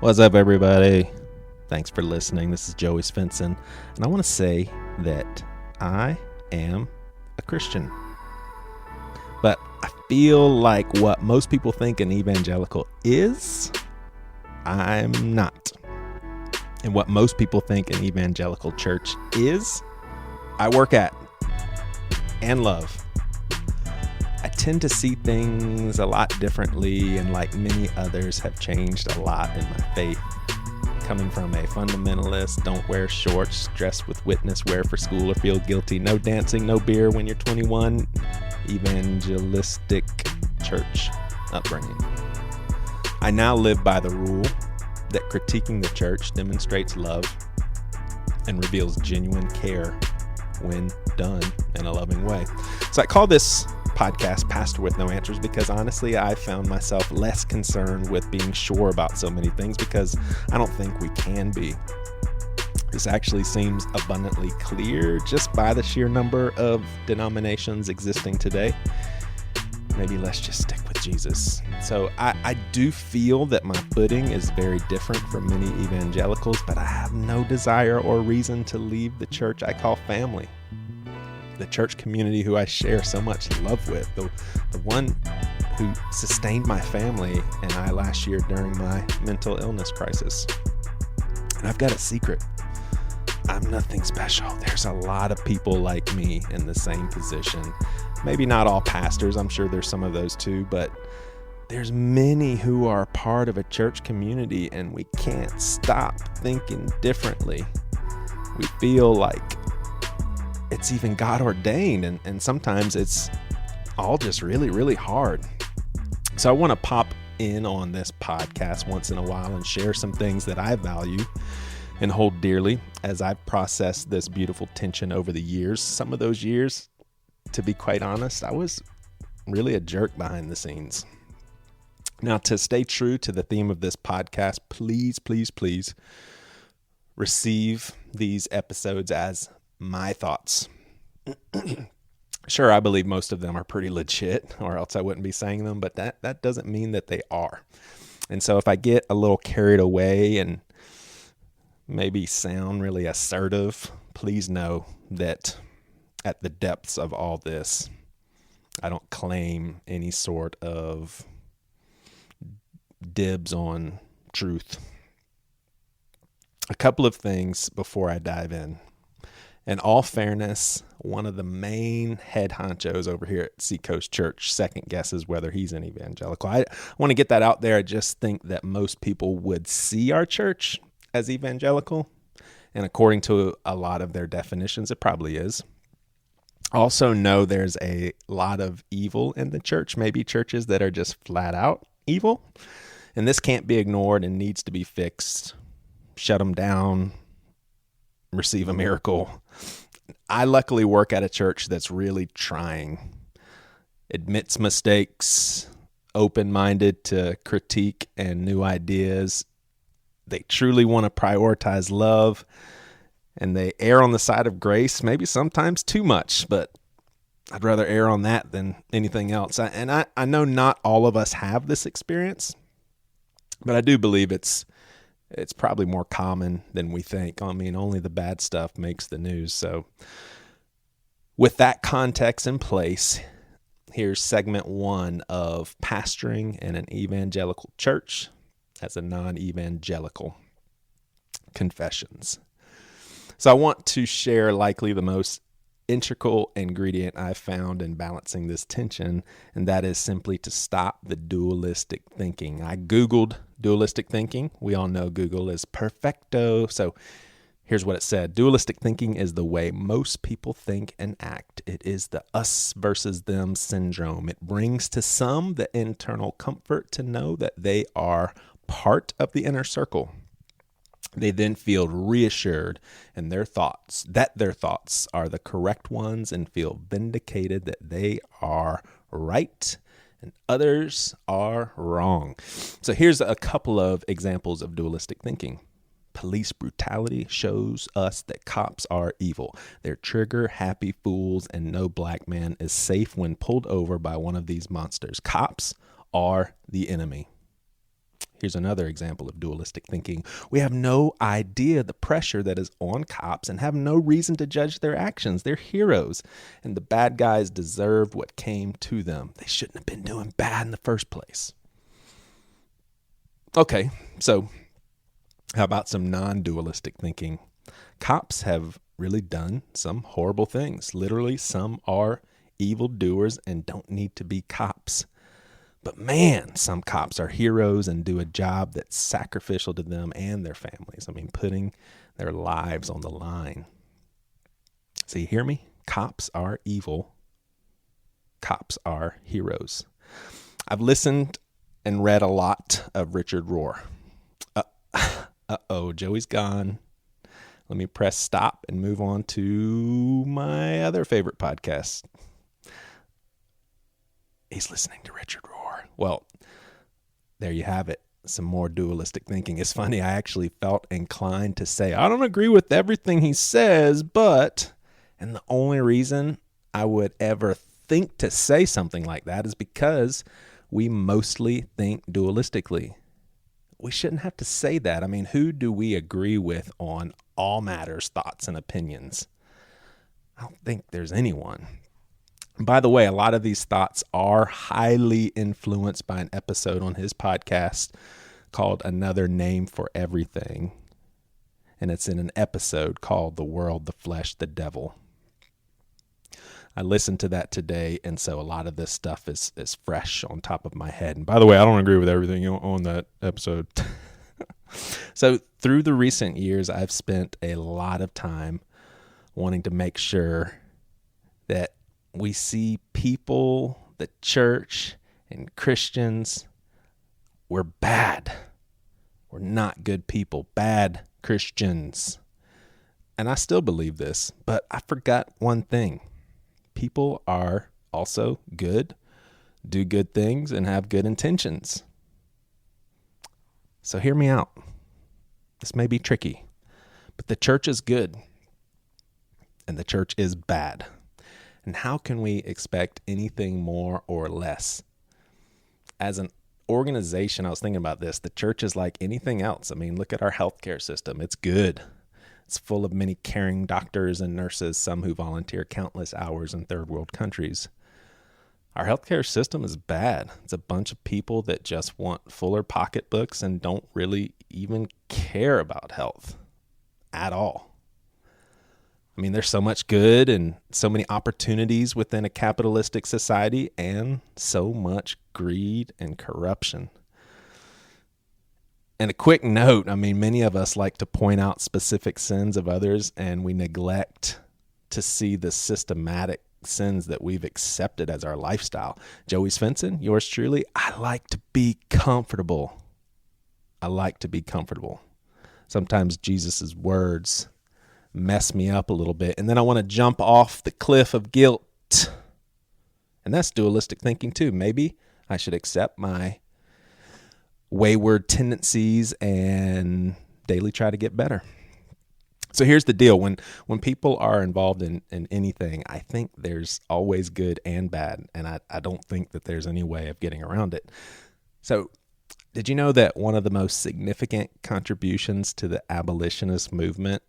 What's up, everybody? Thanks for listening. This is Joey Svendsen, and I want to say that I am a Christian. But I feel like what most people think an evangelical is, I'm not. And what most people think an evangelical church is, I work at and love. I tend to see things a lot differently, and like many others have changed a lot in my faith. Coming from a fundamentalist, don't wear shorts, dress with witness, wear for school or feel guilty, no dancing, no beer when you're 21, evangelistic church upbringing. I now live by the rule that critiquing the church demonstrates love and reveals genuine care when done in a loving way. So I call this podcast Pastor with No Answers because honestly I found myself less concerned with being sure about so many things because I don't think we can be. This actually seems abundantly clear just by the sheer number of denominations existing today. Maybe let's just stick with Jesus. So I do feel that my footing is very different from many evangelicals, but I have no desire or reason to leave the church I call family. The church community who I share so much love with, the one who sustained my family and I last year during my mental illness crisis. And I've got a secret. I'm nothing special. There's a lot of people like me in the same position. Maybe not all pastors. I'm sure there's some of those too, but there's many who are part of a church community and we can't stop thinking differently. We feel like it's even God ordained, and sometimes it's all just really, really hard. So I want to pop in on this podcast once in a while and share some things that I value and hold dearly as I've processed this beautiful tension over the years. Some of those years, to be quite honest, I was really a jerk behind the scenes. Now, to stay true to the theme of this podcast, please, please, please receive these episodes as my thoughts. Sure, I believe most of them are pretty legit, or else I wouldn't be saying them, but that doesn't mean that they are. And so if I get a little carried away and maybe sound really assertive, please know that at the depths of all this, I don't claim any sort of dibs on truth. A couple of things before I dive in. In all fairness, one of the main head honchos over here at Seacoast Church second guesses whether he's an evangelical. I want to get that out there. I just think that most people would see our church as evangelical, and according to a lot of their definitions, it probably is. Also know there's a lot of evil in the church, maybe churches that are just flat out evil, and this can't be ignored and needs to be fixed. Shut them down, receive a miracle. I luckily work at a church that's really trying, admits mistakes, open-minded to critique and new ideas. They truly want to prioritize love, and they err on the side of grace, maybe sometimes too much, but I'd rather err on that than anything else. I know not all of us have this experience, but I do believe it's probably more common than we think. I mean, only the bad stuff makes the news. So with that context in place, here's segment 1 of pastoring in an evangelical church as a non-evangelical. Confessions. So I want to share likely the most integral ingredient I've found in balancing this tension, and that is simply to stop the dualistic thinking. I Googled dualistic thinking. We all know Google is perfecto. So here's what it said. Dualistic thinking is the way most people think and act. It is the us versus them syndrome. It brings to some the internal comfort to know that they are part of the inner circle. They then feel reassured in their thoughts, that their thoughts are the correct ones, and feel vindicated that they are right and others are wrong. So here's a couple of examples of dualistic thinking. Police brutality shows us that cops are evil. They're trigger-happy fools, and no black man is safe when pulled over by one of these monsters. Cops are the enemy. Here's another example of dualistic thinking. We have no idea the pressure that is on cops and have no reason to judge their actions. They're heroes, and the bad guys deserved what came to them. They shouldn't have been doing bad in the first place. Okay, so how about some non-dualistic thinking? Cops have really done some horrible things. Literally, some are evildoers and don't need to be cops. But man, some cops are heroes and do a job that's sacrificial to them and their families. I mean, putting their lives on the line. So you hear me? Cops are evil. Cops are heroes. I've listened and read a lot of Richard Rohr. Joey's gone. Let me press stop and move on to my other favorite podcast. He's listening to Richard Rohr. Well, there you have it. Some more dualistic thinking. It's funny, I actually felt inclined to say, I don't agree with everything he says, but, and the only reason I would ever think to say something like that is because we mostly think dualistically. We shouldn't have to say that. I mean, who do we agree with on all matters, thoughts, and opinions? I don't think there's anyone. By the way, a lot of these thoughts are highly influenced by an episode on his podcast called Another Name for Everything. And it's in an episode called The World, the Flesh, the Devil. I listened to that today, and so a lot of this stuff is fresh on top of my head. And by the way, I don't agree with everything on that episode. So through the recent years, I've spent a lot of time wanting to make sure that we see people, the church, and Christians, we're bad. We're not good people, bad Christians. And I still believe this, but I forgot one thing. People are also good, do good things, and have good intentions. So hear me out. This may be tricky, but the church is good, and the church is bad. And how can we expect anything more or less? As an organization, I was thinking about this. The church is like anything else. I mean, look at our healthcare system. It's good. It's full of many caring doctors and nurses, some who volunteer countless hours in third world countries. Our healthcare system is bad. It's a bunch of people that just want fuller pocketbooks and don't really even care about health at all. I mean, there's so much good and so many opportunities within a capitalistic society and so much greed and corruption. And a quick note, I mean, many of us like to point out specific sins of others, and we neglect to see the systematic sins that we've accepted as our lifestyle. Joey Svendsen, yours truly, I like to be comfortable. Sometimes Jesus's words mess me up a little bit, and then I want to jump off the cliff of guilt. And that's dualistic thinking too. Maybe I should accept my wayward tendencies and daily try to get better. So here's the deal. When people are involved in anything, I think there's always good and bad, and I don't think that there's any way of getting around it. So did you know that one of the most significant contributions to the abolitionist movement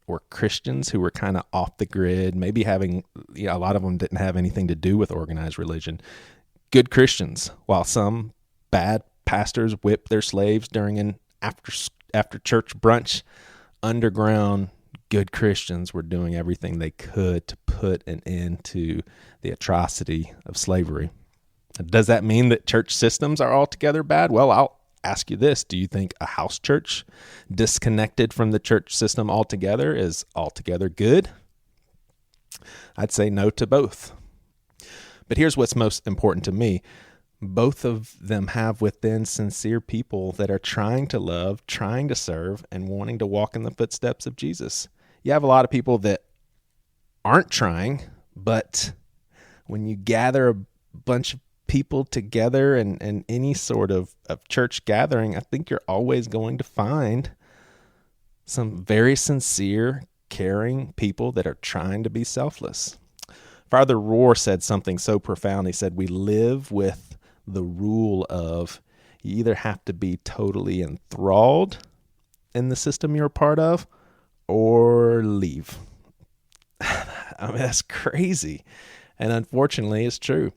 were Christians who were kind of off the grid, maybe having, a lot of them didn't have anything to do with organized religion. Good Christians, while some bad pastors whipped their slaves during an after church brunch, underground good Christians were doing everything they could to put an end to the atrocity of slavery. Does that mean that church systems are altogether bad? Well, I'll ask you this. Do you think a house church disconnected from the church system altogether is altogether good? I'd say no to both. But here's what's most important to me. Both of them have within sincere people that are trying to love, trying to serve, and wanting to walk in the footsteps of Jesus. You have a lot of people that aren't trying, but when you gather a bunch of people together in any sort of church gathering, I think you're always going to find some very sincere, caring people that are trying to be selfless. Father Rohr said something so profound. He said, we live with the rule of You either have to be totally enthralled in the system you're a part of or leave. I mean, that's crazy. And unfortunately, it's true.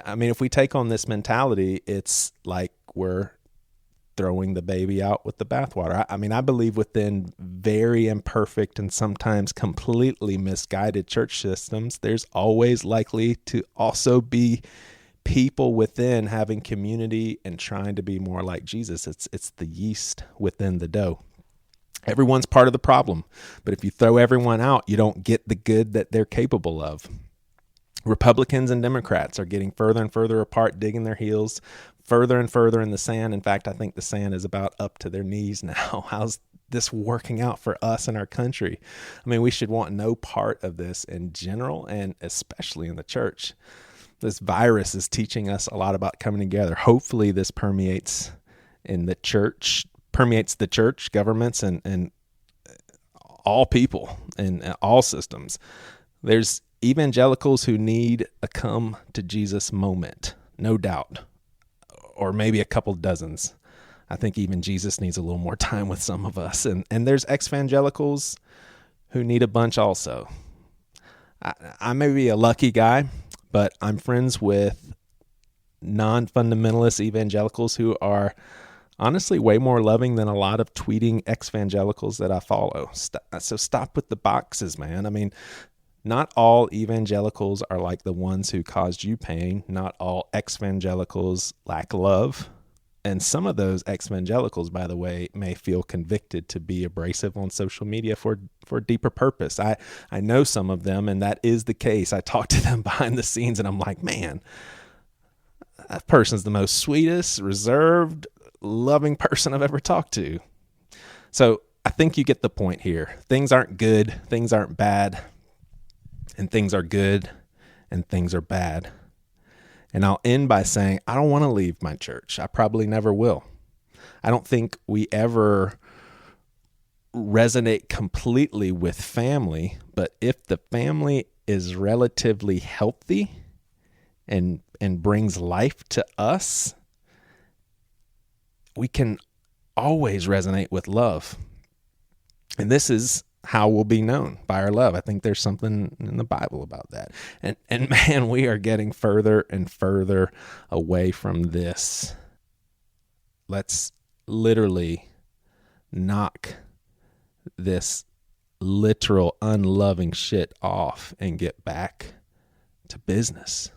I mean, if we take on this mentality, it's like we're throwing the baby out with the bathwater. I mean, I believe within very imperfect and sometimes completely misguided church systems, there's always likely to also be people within having community and trying to be more like Jesus. It's the yeast within the dough. Everyone's part of the problem, but if you throw everyone out, you don't get the good that they're capable of. Republicans and Democrats are getting further and further apart, digging their heels further and further in the sand. In fact, I think the sand is about up to their knees now. How's this working out for us and our country? I mean, we should want no part of this in general, and especially in the church. This virus is teaching us a lot about coming together. Hopefully this permeates the church, governments, and all people and all systems. There's evangelicals who need a come to Jesus moment, no doubt, or maybe a couple dozens. I think even Jesus needs a little more time with some of us. And there's ex-evangelicals who need a bunch also. I may be a lucky guy, but I'm friends with non-fundamentalist evangelicals who are honestly way more loving than a lot of tweeting ex-evangelicals that I follow. So stop with the boxes, man. I mean, not all evangelicals are like the ones who caused you pain. Not all ex-evangelicals lack love. And some of those ex-evangelicals, by the way, may feel convicted to be abrasive on social media for a deeper purpose. I know some of them, and that is the case. I talk to them behind the scenes, and I'm like, man, that person's the most sweetest, reserved, loving person I've ever talked to. So I think you get the point here. Things aren't good, things aren't bad, and things are good, and things are bad. And I'll end by saying, I don't want to leave my church. I probably never will. I don't think we ever resonate completely with family, but if the family is relatively healthy and brings life to us, we can always resonate with love. And this is how we'll be known, by our love. I think there's something in the Bible about that. And man, we are getting further and further away from this. Let's literally knock this literal unloving shit off and get back to business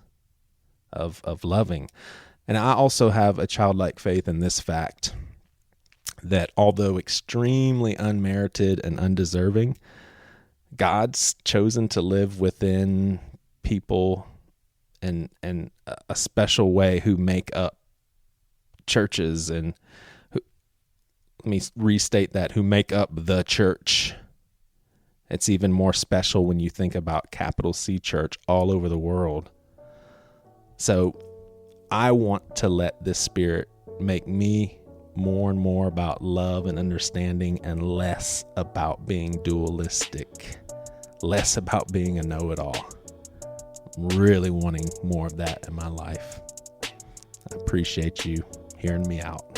of loving. And I also have a childlike faith in this fact that although extremely unmerited and undeserving, God's chosen to live within people in a special way who make up churches and let me restate that, who make up the church. It's even more special when you think about capital C church all over the world. So I want to let this Spirit make me more and more about love and understanding and less about being dualistic, less about being a know-it-all. I'm really wanting more of that in my life. I appreciate you hearing me out.